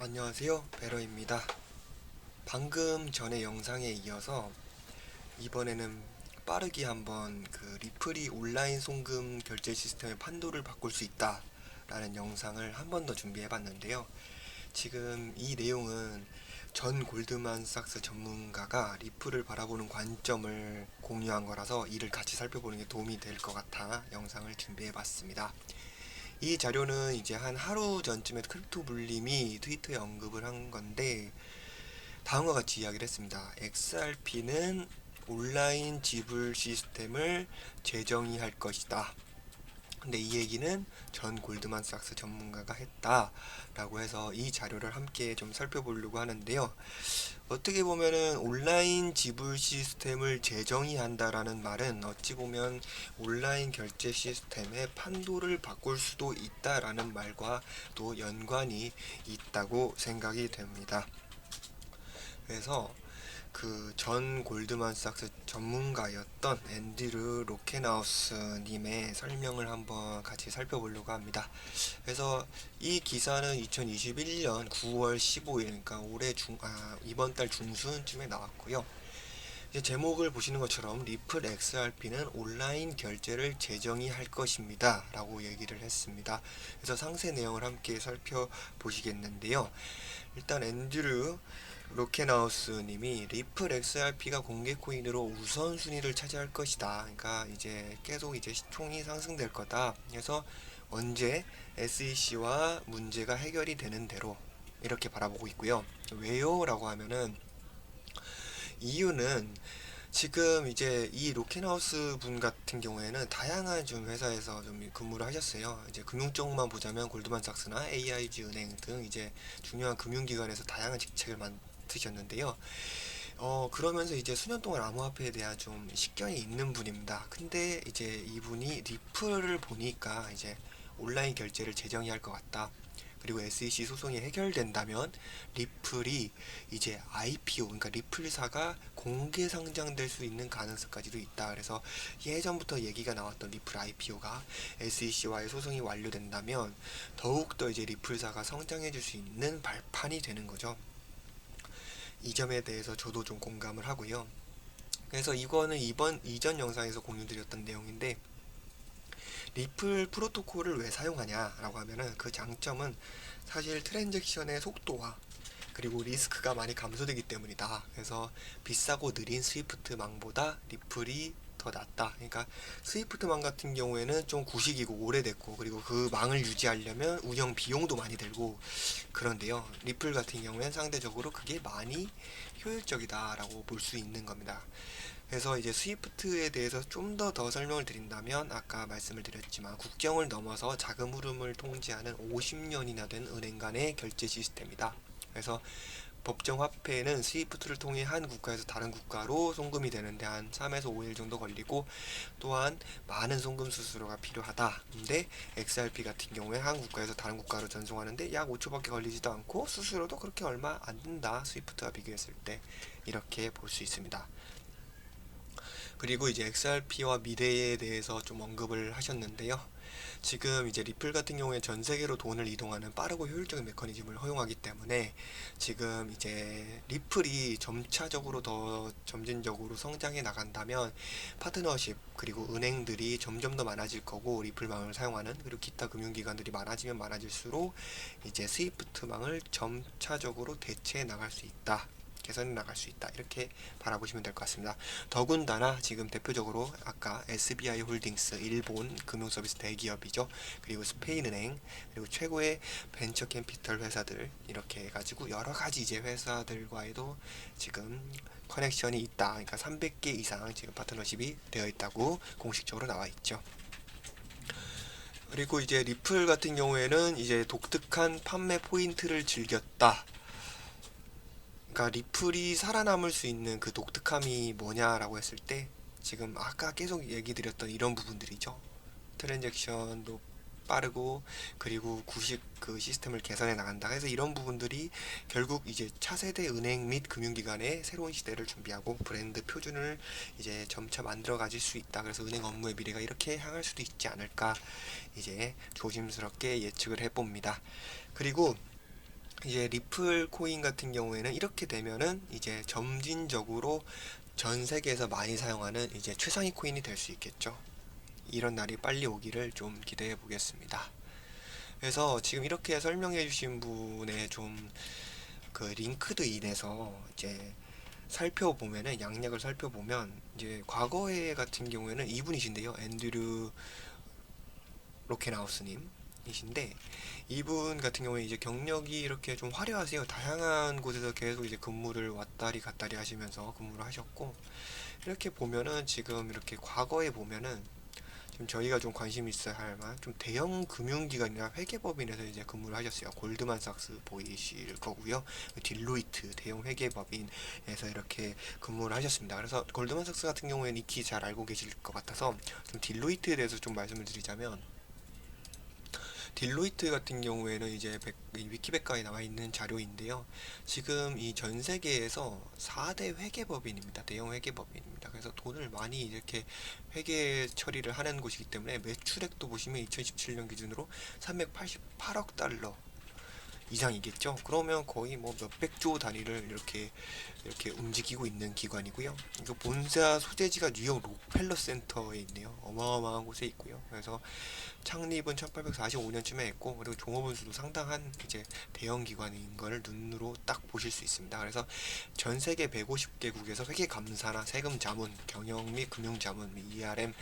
안녕하세요, 베러입니다. 방금 전에 영상에 이어서 이번에는 빠르게 한번 그 리플이 온라인 송금 결제 시스템의 판도를 바꿀 수 있다 라는 영상을 한 번 더 준비해 봤는데요. 지금 이 내용은 전 골드만삭스 전문가가 리플을 바라보는 관점을 공유한 거라서 이를 같이 살펴보는 게 도움이 될 것 같아 영상을 준비해 봤습니다. 이 자료는 이제 한 하루 전쯤에 크립토 불림이 트위터에 언급을 한 건데 다음과 같이 이야기를 했습니다. XRP는 온라인 지불 시스템을 재정의할 것이다. 근데 이 얘기는 전 골드만삭스 전문가가 했다라고 해서 이 자료를 함께 좀 살펴보려고 하는데요. 어떻게 보면은 온라인 지불 시스템을 재정의한다라는 말은 어찌 보면 온라인 결제 시스템의 판도를 바꿀 수도 있다라는 말과 또 연관이 있다고 생각이 됩니다. 그래서 그 전 골드만삭스 전문가였던 앤드류 로켄하우스 님의 설명을 한번 같이 살펴보려고 합니다. 그래서 이 기사는 2021년 9월 15일, 그러니까 이번 달 중순쯤에 나왔고요. 이제 제목을 보시는 것처럼 리플 XRP는 온라인 결제를 재정의할 것입니다 라고 얘기를 했습니다. 그래서 상세 내용을 함께 살펴보시겠는데요. 일단 앤드류 로켄하우스 님이 리플 XRP가 공개 코인으로 우선순위를 차지할 것이다. 그러니까 이제 계속 이제 시총이 상승될 거다. 그래서 언제 SEC와 문제가 해결이 되는 대로 이렇게 바라보고 있고요. 왜요? 라고 하면은 이유는 지금 이제 이 로켄하우스 분 같은 경우에는 다양한 좀 회사에서 좀 근무를 하셨어요. 이제 금융 쪽만 보자면 골드만삭스나 AIG 은행 등 이제 중요한 금융기관에서 다양한 직책을 맡으셨는데요. 그러면서 이제 수년 동안 암호화폐에 대한 좀 식견이 있는 분입니다. 근데 이제 이분이 리플을 보니까 이제 온라인 결제를 재정의할 것 같다. 그리고 SEC 소송이 해결된다면 리플이 이제 IPO, 그러니까 리플사가 공개 상장될 수 있는 가능성까지도 있다. 그래서 예전부터 얘기가 나왔던 리플 IPO가 SEC와의 소송이 완료된다면 더욱더 이제 리플사가 성장해줄 수 있는 발판이 되는 거죠. 이 점에 대해서 저도 좀 공감을 하고요. 그래서 이거는 이전 영상에서 공유드렸던 내용인데 리플 프로토콜을 왜 사용하냐라고 하면은 그 장점은 사실 트랜잭션의 속도와 그리고 리스크가 많이 감소되기 때문이다. 그래서 비싸고 느린 스위프트망보다 리플이 더 낫다. 그러니까 스위프트망 같은 경우에는 좀 구식이고 오래됐고 그리고 그 망을 유지하려면 운영 비용도 많이 들고 그런데요. 리플 같은 경우에는 상대적으로 그게 많이 효율적이다라고 볼 수 있는 겁니다. 그래서 이제 스위프트에 대해서 좀 더 설명을 드린다면 아까 말씀을 드렸지만 국경을 넘어서 자금 흐름을 통제하는 50년이나 된 은행 간의 결제 시스템이다. 그래서 법정 화폐는 스위프트를 통해 한 국가에서 다른 국가로 송금이 되는데 한 3에서 5일 정도 걸리고 또한 많은 송금 수수료가 필요하다. 근데 XRP 같은 경우에 한 국가에서 다른 국가로 전송하는데 약 5초밖에 걸리지도 않고 수수료도 그렇게 얼마 안 든다. 스위프트와 비교했을 때 이렇게 볼 수 있습니다. 그리고 이제 XRP와 미래에 대해서 좀 언급을 하셨는데요. 지금 이제 리플 같은 경우에 전 세계로 돈을 이동하는 빠르고 효율적인 메커니즘을 허용하기 때문에 지금 이제 리플이 점차적으로 더 점진적으로 성장해 나간다면 파트너십 그리고 은행들이 점점 더 많아질 거고 리플망을 사용하는 그리고 기타 금융기관들이 많아지면 많아질수록 이제 스위프트망을 점차적으로 대체해 나갈 수 있다. 개선해 나갈 수 있다. 이렇게 바라보시면 될 것 같습니다. 더군다나 지금 대표적으로 아까 SBI 홀딩스 일본 금융서비스 대기업이죠. 그리고 스페인은행 그리고 최고의 벤처 캐피털 회사들 이렇게 해가지고 여러 가지 이제 회사들과에도 지금 커넥션이 있다. 그러니까 300개 이상 지금 파트너십이 되어 있다고 공식적으로 나와 있죠. 그리고 이제 리플 같은 경우에는 이제 독특한 판매 포인트를 즐겼다. 그러니까 리플이 살아남을 수 있는 그 독특함이 뭐냐라고 했을 때 지금 아까 계속 얘기 드렸던 이런 부분들이죠. 트랜잭션도 빠르고 그리고 구식 그 시스템을 개선해 나간다. 그래서 이런 부분들이 결국 이제 차세대 은행 및 금융기관의 새로운 시대를 준비하고 브랜드 표준을 이제 점차 만들어 가질 수 있다. 그래서 은행 업무의 미래가 이렇게 향할 수도 있지 않을까 이제 조심스럽게 예측을 해봅니다. 그리고 이제 리플 코인 같은 경우에는 이렇게 되면은 이제 점진적으로 전 세계에서 많이 사용하는 이제 최상위 코인이 될 수 있겠죠. 이런 날이 빨리 오기를 좀 기대해 보겠습니다. 그래서 지금 이렇게 설명해 주신 분의 좀 그 링크드인에서 이제 살펴보면은 양력을 살펴보면 이제 과거에 같은 경우에는 이분이신데요. 앤드류 로켄하우스님이신데 이분 같은 경우에 이제 경력이 이렇게 좀 화려하세요. 다양한 곳에서 계속 이제 근무를 왔다리 갔다리 하시면서 근무를 하셨고 이렇게 보면은 지금 이렇게 과거에 보면은 지금 저희가 좀 관심 있어야 할 만한 좀 대형 금융기관이나 회계법인에서 이제 근무를 하셨어요. 골드만삭스 보이실 거고요. 딜로이트 대형 회계법인에서 이렇게 근무를 하셨습니다. 그래서 골드만삭스 같은 경우에는 익히 잘 알고 계실 것 같아서 좀 딜로이트에 대해서 좀 말씀을 드리자면 딜로이트 같은 경우에는 이제 위키백과에 나와 있는 자료인데요. 지금 이 전 세계에서 4대 회계법인입니다. 대형 회계법인입니다. 그래서 돈을 많이 이렇게 회계 처리를 하는 곳이기 때문에 매출액도 보시면 2017년 기준으로 388억 달러 이상이겠죠. 그러면 거의 뭐 몇백조 단위를 이렇게 움직이고 있는 기관이고요. 이거 본사 소재지가 뉴욕 록펠러 센터에 있네요. 어마어마한 곳에 있고요. 그래서 창립은 1845년쯤에 했고 그리고 종업원 수도 상당한 이제 대형 기관인 걸 눈으로 딱 보실 수 있습니다. 그래서 전 세계 150개국에서 회계 감사나 세금 자문, 경영 및 금융 자문, ERM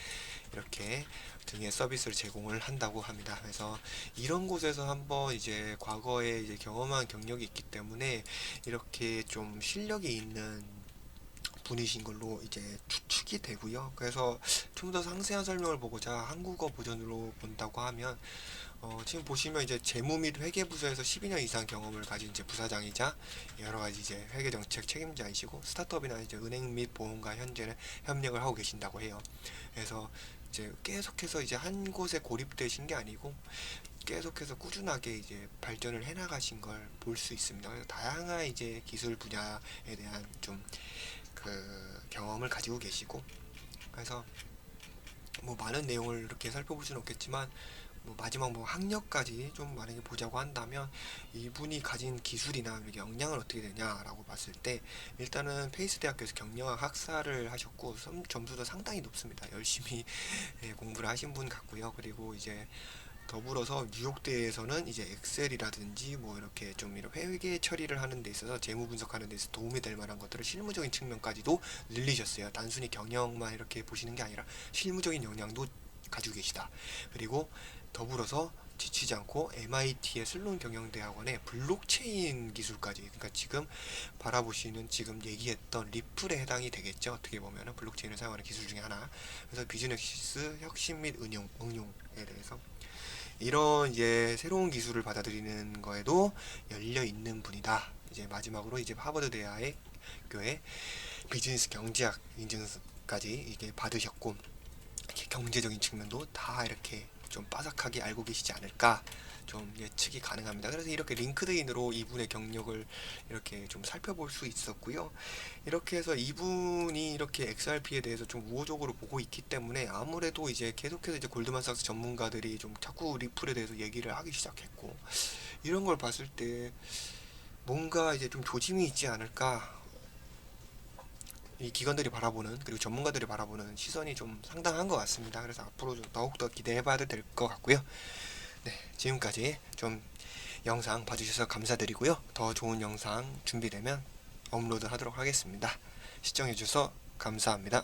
이렇게 등의 서비스를 제공을 한다고 합니다. 그래서 이런 곳에서 한번 이제 과거에 이제 경험한 경력이 있기 때문에 이렇게 좀 실력이 있는 분이신 걸로 이제 추측이 되고요. 그래서 좀 더 상세한 설명을 보고자 한국어 버전으로 본다고 하면 지금 보시면 이제 재무 및 회계 부서에서 12년 이상 경험을 가진 이제 부사장이자 여러 가지 이제 회계 정책 책임자이시고 스타트업이나 이제 은행 및 보험과 현재는 협력을 하고 계신다고 해요. 그래서 이제 계속해서 이제 한 곳에 고립되신 게 아니고 계속해서 꾸준하게 이제 발전을 해나가신 걸 볼 수 있습니다. 그래서 다양한 이제 기술 분야에 대한 좀 그 경험을 가지고 계시고 그래서 뭐 많은 내용을 이렇게 살펴볼 수는 없겠지만 뭐 마지막 뭐 학력까지 좀 만약에 보자고 한다면 이분이 가진 기술이나 역량은 어떻게 되냐라고 봤을 때 일단은 페이스 대학교에서 경영학 학사를 하셨고 점수도 상당히 높습니다. 열심히 공부를 하신 분 같고요. 그리고 이제 더불어서 뉴욕대에서는 이제 엑셀이라든지 뭐 이렇게 좀 이런 회계 처리를 하는 데 있어서 재무 분석하는 데 있어서 도움이 될 만한 것들을 실무적인 측면까지도 늘리셨어요. 단순히 경영만 이렇게 보시는 게 아니라 실무적인 역량도 가지고 계시다. 그리고 더불어서 지치지 않고 MIT의 슬론 경영대학원의 블록체인 기술까지 그러니까 지금 바라보시는 지금 얘기했던 리플에 해당이 되겠죠. 어떻게 보면 블록체인을 사용하는 기술 중에 하나. 그래서 비즈니스 혁신 및 응용에 대해서 이런 이제 새로운 기술을 받아들이는 거에도 열려 있는 분이다. 이제 마지막으로 이제 하버드 대학의 교회 비즈니스 경제학 인증까지 이게 받으셨고 경제적인 측면도 다 이렇게 좀 빠삭하게 알고 계시지 않을까 좀 예측이 가능합니다. 그래서 이렇게 링크드인으로 이분의 경력을 이렇게 좀 살펴볼 수 있었고요. 이렇게 해서 이분이 이렇게 XRP에 대해서 좀 우호적으로 보고 있기 때문에 아무래도 이제 계속해서 이제 골드만삭스 전문가들이 좀 자꾸 리플에 대해서 얘기를 하기 시작했고 이런 걸 봤을 때 뭔가 이제 좀 조짐이 있지 않을까 이 기관들이 바라보는 그리고 전문가들이 바라보는 시선이 좀 상당한 것 같습니다. 그래서 앞으로 좀 더욱더 기대해봐도 될 것 같고요. 네, 지금까지 좀 영상 봐주셔서 감사드리고요. 더 좋은 영상 준비되면 업로드 하도록 하겠습니다. 시청해주셔서 감사합니다.